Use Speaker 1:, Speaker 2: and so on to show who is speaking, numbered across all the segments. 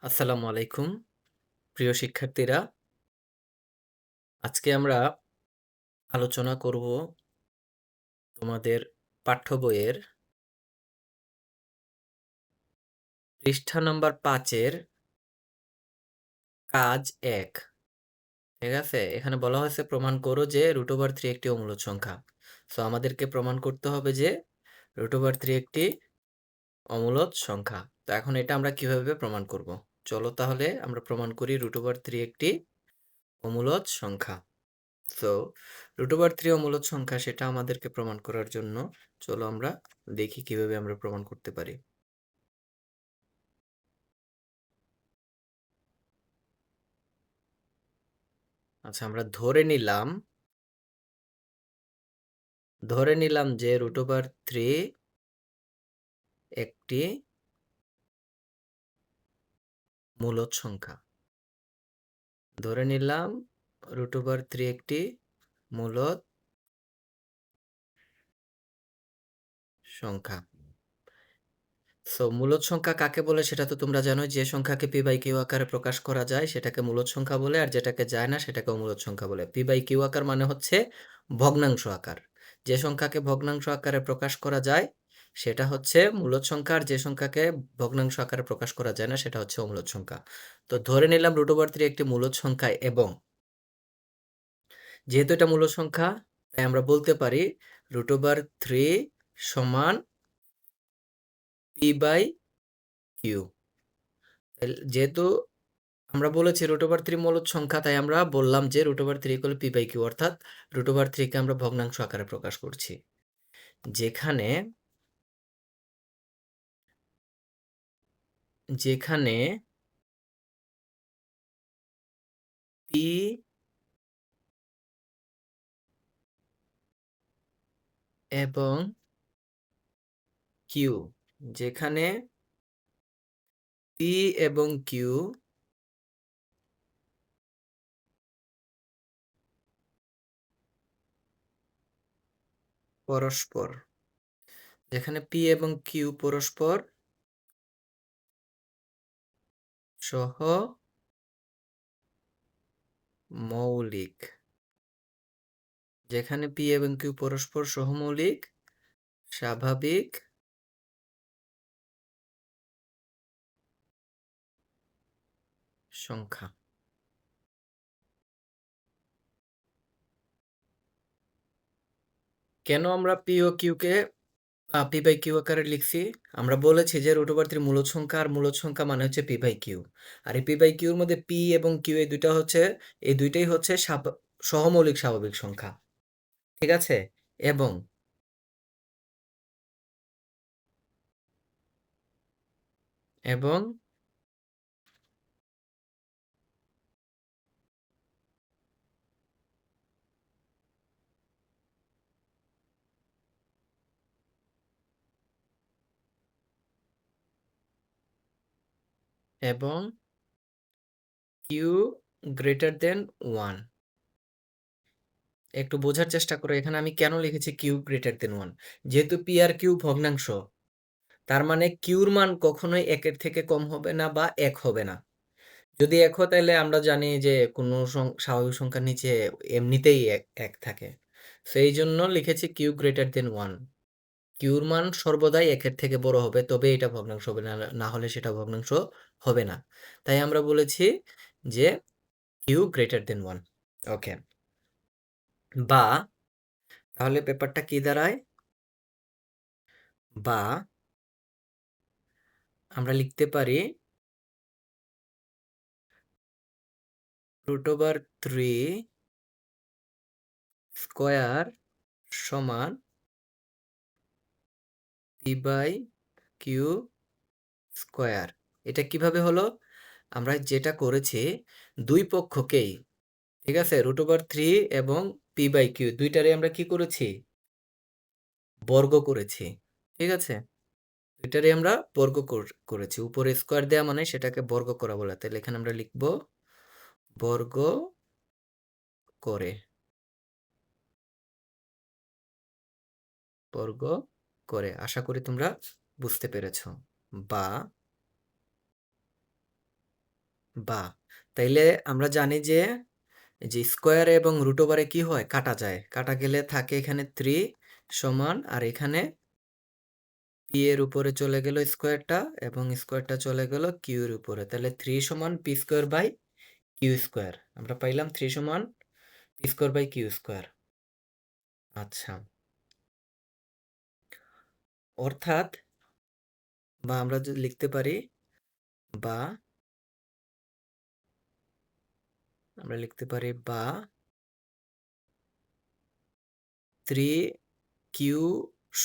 Speaker 1: আসসালামু আলাইকুম প্রিয় শিক্ষার্থীরা। আজকে আমরা আলোচনা করব তোমাদের পাঠ্য বইয়ের পৃষ্ঠা নম্বর ৫ এর কাজ ১। ঠিক আছে? এখানে বলা হয়েছে প্রমাণ করো যে √3 একটি অমূলদ সংখ্যা। সো আমাদেরকে প্রমাণ করতে হবে যে √3 একটি অমূলদ সংখ্যা। তো এখন এটা আমরা কিভাবে প্রমাণ করব? চলো তাহলে আমরা প্রমাণ করি √3 একটি অমূলদ সংখ্যা। সো √3 অমূলদ সংখ্যা সেটা আমাদেরকে প্রমাণ করার জন্য চলো আমরা দেখি কিভাবে আমরা প্রমাণ করতে পারি। আচ্ছা, আমরা ধরে নিলাম যে √3 একটি মূলদ সংখ্যা। ধরে নিলাম √3 একটি মূলদ সংখ্যা। সো মূলদ সংখ্যা কাকে বলে সেটা তো তোমরা জানোই। যে সংখ্যাকে p/q আকারে প্রকাশ করা যায় সেটাকে মূলদ সংখ্যা বলে, আর যেটাকে যায় না সেটাকে অমূলদ সংখ্যা বলে। p/q আকার মানে হচ্ছে ভগ্নাংশ আকার। যে সংখ্যাকে ভগ্নাংশ আকারে প্রকাশ করা যায় সেটা হচ্ছে মূলদ সংখ্যা, আর যে সংখ্যাকে ভগ্নাংশ আকারে প্রকাশ করা যায় না সেটা হচ্ছে অমূলদ সংখ্যা। তো ধরে নিলাম √3 একটি মূলদ সংখ্যা, এবং যেহেতু এটা মূলদ সংখ্যা তাই আমরা বলতে পারি √3 সমান p/q। যেহেতু আমরা বলেছি √3 মূলদ সংখ্যা, তাই আমরা বললাম যে √3 p/q, অর্থাৎ √3 কে আমরা ভগ্নাংশ আকারে প্রকাশ করছি। যেখানে যেখানে p এবং q, যেখানে p এবং q পরস্পর, যেখানে p এবং q পরস্পর সহমৌলিক, যেখানে p এবং q পরস্পর সহমৌলিক স্বাভাবিক সংখ্যা। কেন আমরা p ও q কে p/q আকারে লিখছি? আমরা বলেছি যে √3 মূলদ সংখ্যা, আর মূলদ সংখ্যা মানে হচ্ছে p/q। আর এই p/q এর মধ্যে p এবং q এই দুইটাই হচ্ছে সহমৌলিক স্বাভাবিক সংখ্যা। ঠিক আছে? এবং এবং এবং q গ্রেটার দেন 1। একটু বোঝার চেষ্টা করো, এখানে আমি কেন লিখেছি q গ্রেটার দেন 1। যেহেতু p আর q ভগ্নাংশ, তার মানে q এর মান কখনোই 1 এর থেকে কম হবে না বা 1 হবে না। যদি 1 হয় তাহলে আমরা জানি যে কোনো স্বাভাবিক সংখ্যার নিচে এমনিতেই 1 থাকে। সো এইজন্য লিখেছি q গ্রেটার দেন 1। q এর মান সর্বদাই 1 এর থেকে বড় হবে, তবে এটা ভগ্নাংশ হবে, না হলে সেটা ভগ্নাংশ হবে না। তাই আমরা বলেছি যে q গ্রেটার দেন 1। ওকে। বা তাহলে ব্যাপারটা কি দাঁড়ায়? বা আমরা লিখতে পারি √3 স্কয়ার সমান p/q স্কয়ার। এটা কিভাবে হলো? আমরা যেটা করেছি, দুই পক্ষকেই, ঠিক আছে, √3 এবং p/q দুইটারই আমরা কি করেছি? বর্গ করেছি। ঠিক আছে? দুইটারই আমরা বর্গ করেছি। উপরে স্কয়ার দেয়া মানে সেটাকে বর্গ করা বলে। তাহলে এখানে আমরা লিখব বর্গ করে, বর্গ করে। আশা করি তোমরা বুঝতে পেরেছ। বা বা। তাইলে আমরা জানি যে স্কোয়ার এবং রুট ওভারে কি হয়? কাটা যায়। কাটা গেলে থাকে এখানে 3 সমান আর এখানে পি এর উপরে চলে গেল স্কোয়ারটা এবং স্কোয়ারটা চলে গেল কিউ এর উপরে। তাহলে 3 সমান P square by Q square. আমরা পাইলাম 3 সমান P square by Q square. আচ্ছা। অর্থাৎ বা আমরা যদি লিখতে পারি বা আমরা লিখতে পারি বা 3q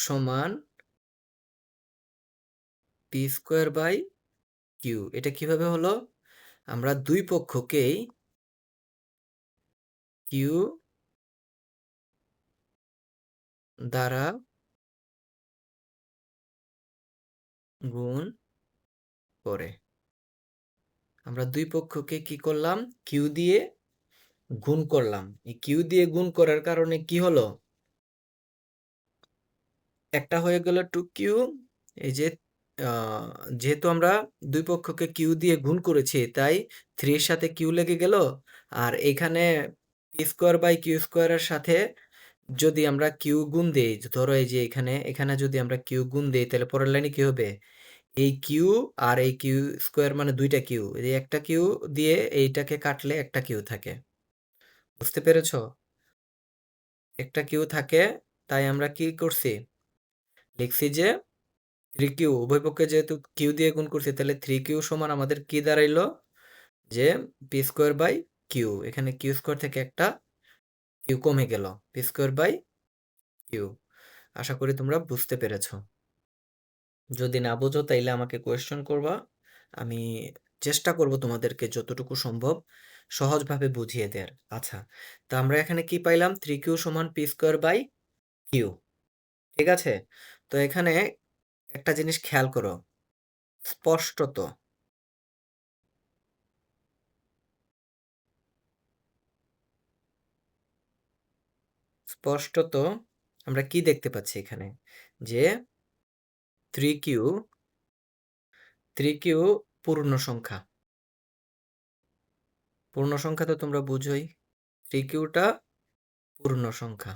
Speaker 1: সমান পি স্কোয়ার বাই কিউ। এটা কিভাবে হলো? আমরা দুই পক্ষকেই কিউ দ্বারা গুণ করে। আমরা দুই পক্ষকে কি করলাম? কিউ দিয়ে গুণ করলাম। এই কিউ দিয়ে গুণ করার কারণে কি হলো? একটা হয়ে গেল 2q। এই যে আহ, যেহেতু আমরা দুই পক্ষকে কিউ দিয়ে গুণ করেছি তাই 3 এর সাথে কিউ লেগে গেল। আর এখানে পি স্কোয়ার বাই কিউ স্কোয়ারের সাথে যদি আমরা কিউ গুণ দেই, ধরো এই যে এখানে এখানে যদি আমরা কিউ গুণ দেই তাহলে পরের লাইনে কি হবে? এই কিউ আর এই কিউ স্কোয়ার মানে দুইটা কিউ, এই একটা কিউ দিয়ে এইটাকে কাটলে একটা কিউ থাকে। বুঝতে পেরেছো? একটা কিউ থাকে। তাই আমরা কি করছি? লিখছি যে 3q উভয় পক্ষে যেহেতু কিউ দিয়ে গুণ করছি তাহলে 3q সমান আমাদের কি দাঁড়াইলো? যে পি স্কোয়ার বাই কিউ। এখানে কিউ স্কোয়ার থেকে একটা কিউ কমে গেল। P square by Q. আশা করি তোমরা বুঝতে পেরেছো। যদি না বোঝো তাইলে আমাকে কোয়েশ্চেন করবা। আমি চেষ্টা করব তোমাদেরকে যতটুকু সম্ভব সহজভাবে বুঝিয়ে দেওয়ার। আচ্ছা, তো আমরা এখানে কি পাইলাম? 3q সমান পি স্কোয়ার বাই কিউ। ঠিক আছে? তো এখানে একটা জিনিস খেয়াল করো। স্পষ্টত স্পষ্টত আমরা কি দেখতে পাচ্ছি এখানে? যে 3q 3q পূর্ণ সংখ্যা। পূর্ণ সংখ্যা তো তোমরা বুঝোই। 3qটা পূর্ণ সংখ্যা।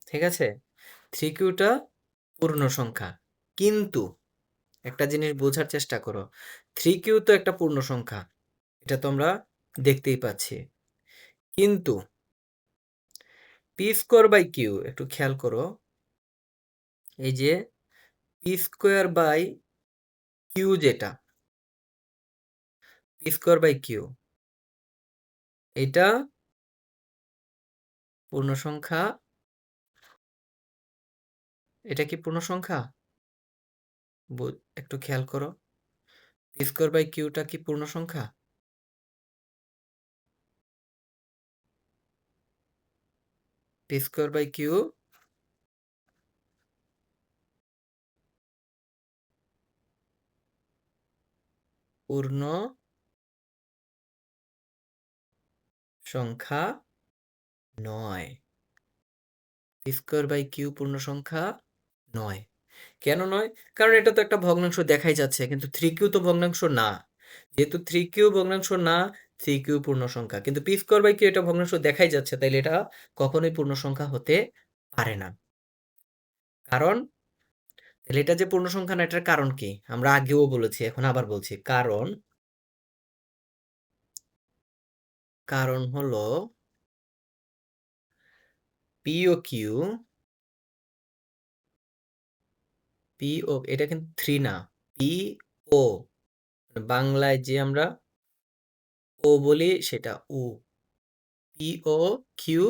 Speaker 1: ঠিক আছে? 3qটা পূর্ণ সংখ্যা। কিন্তু একটা জিনিস বোঝার চেষ্টা করো। 3q তো একটা পূর্ণ সংখ্যা। এটা তো আমরা দেখতেই পাচ্ছি। কিন্তু পি স্কোয়ার বাই কিউ একটু খেয়াল করো। এই যে পি স্কোয়ার বাই কিউ যেটা, পি স্কোয়ার বাই কিউ এটা পূর্ণ সংখ্যা। এটা কি পূর্ণ সংখ্যা? একটু খেয়াল করো। পি স্কোয়ার বাই কিউটা কি পূর্ণ সংখ্যা? পি স্কোয়ার বাই কিউ পূর্ণ সংখ্যা নয়। পি স্কোয়ার বাই কিউ পূর্ণ সংখ্যা নয়। কেন নয়? কারণ এটা তো একটা ভগ্নাংশ দেখাই যাচ্ছে, কিন্তু 3q তো ভগ্নাংশ না। যেহেতু 3q ভগ্নাংশ না, 3q পূর্ণ সংখ্যা। কিন্তু পি স্কোয়ার বাই কিউ এটা ভগ্নাংশ দেখাই যাচ্ছে, তাইলে এটা কখনোই পূর্ণ সংখ্যা হতে পারে না। কারণ তাহলে এটা যে পূর্ণ সংখ্যা না, এটার কারণ কি? আমরা আগেও বলেছি, এখন আবার বলছি। কারণ হলো পি ও কিউ, পি ও এটা কিন্তু 3 না, পি ও বাংলায় যে আমরা ও বলি সেটা উ। পি ও কিউ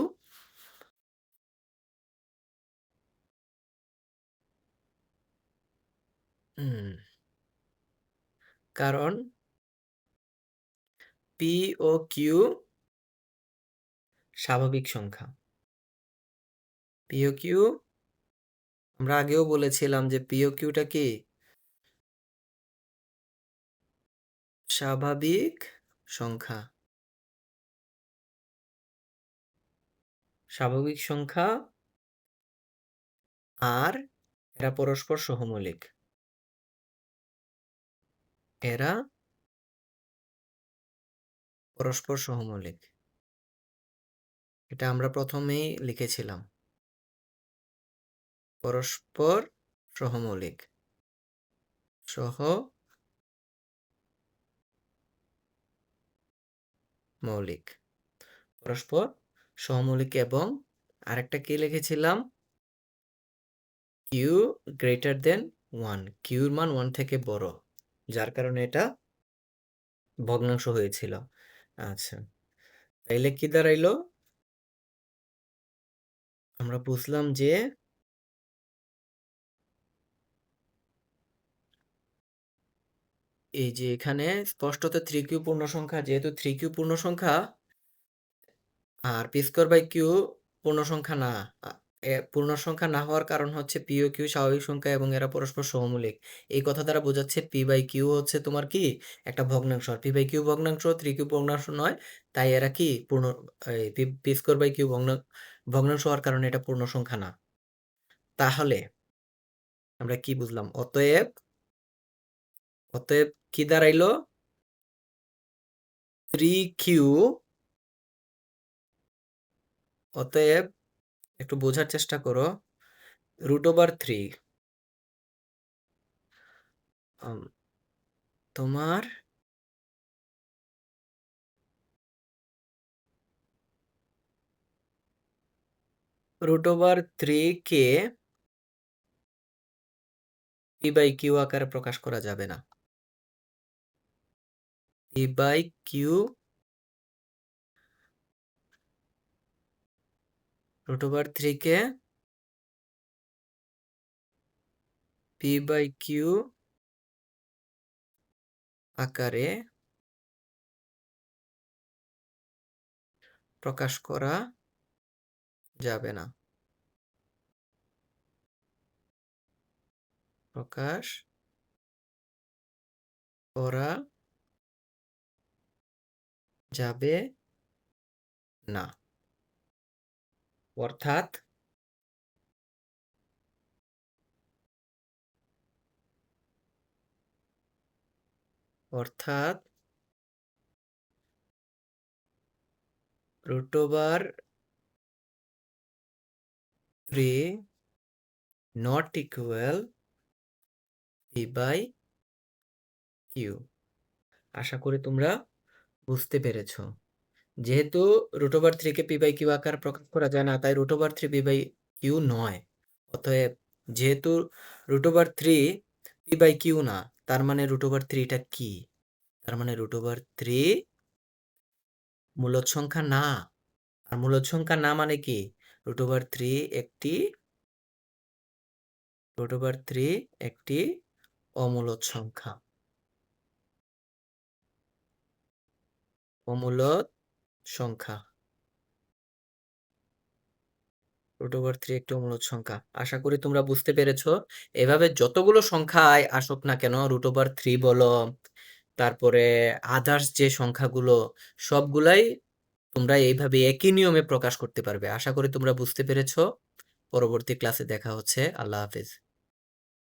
Speaker 1: হুম, কারণ পি ও কিউ স্বাভাবিক সংখ্যা। পি ও কিউ আমরা আগেও বলেছিলাম যে পি ও কিউটা কি স্বাভাবিক সংখ্যা। স্বাভাবিক সংখ্যা আর এরা পরস্পর সহমৌলিক। এরা পরস্পর সহমৌলিক। এটা আমরা প্রথমেই লিখেছিলাম। পরস্পর সহমৌলিক। সহমৌলিক। পরস্পর সহমৌলিক এবং আরেকটা কি লিখেছিলাম? কিউ গ্রেটার দেন 1, কিউর মান 1 থেকে বড়, যার কারণে এটা ভগ্নাংশ হয়েছিল। আচ্ছা, তাইলে কি দাঁড়াইলো? আমরা বুঝলাম যে এই যে এখানে স্পষ্টত 3q পূর্ণ সংখ্যা, যেহেতু 3q পূর্ণ সংখ্যা আর পি স্কোয়ার বাই কিউ পূর্ণ সংখ্যা না। পূর্ণ সংখ্যা না হওয়ার কারণ হচ্ছে পি ও কিউ স্বাভাবিক সংখ্যা এবং এরা পরস্পর সহমূলিক। এই কথা দ্বারা বোঝাচ্ছে পি বাই কিউ হচ্ছে তোমার কি একটা ভগ্নাংশ, আর পি বাই কিউ ভগ্নাংশ, 3q ভগ্নাংশ নয়। তাই এরা কি পূর্ণ, পি স্কোয়ার বাই কিউ ভগ্নাংশ হওয়ার কারণে এটা পূর্ণ সংখ্যা না। তাহলে আমরা কি বুঝলাম? অতএব কি দাঁড়াইলো? 3q, অতএব একটু বোঝার চেষ্টা করো, √3 তোমার √3 কে পি বাই কিউ আকারে প্রকাশ করা যাবে না। পি বাই কিউ √3 কে পি বাই কিউ আকারে প্রকাশ করা যাবে না। প্রকাশ করা যাবে না। অর্থাৎ অর্থাৎ √3 not equal P by Q. আশা করি তোমরা বুঝতে পেরেছো। যেহেতু √3 কে পি বাই কিউ আকার প্রকাশ করা যায় না, তাই √3 পি বাই কিউ নয়। অতএব যেহেতু √3 পি বাই কিউ না, তার মানে √3 এটা কি? তার মানে √3 মূলদ সংখ্যা না। আর মূলদ সংখ্যা না মানে কি? √3 একটি অমূলদ সংখ্যা। অমূলদ সংখ্যা। √3 একটি অমূলদ সংখ্যা। আশা করি তোমরা বুঝতে পেরেছো। এভাবে যতগুলো সংখ্যায় আসুক না কেন, √3 বলো, তারপরে আদার্স যে সংখ্যাগুলো, সবগুলাই তোমরা এইভাবে একই নিয়মে প্রকাশ করতে পারবে। আশা করি তোমরা বুঝতে পেরেছো। পরবর্তী ক্লাসে দেখা হচ্ছে। আল্লাহ হাফেজ।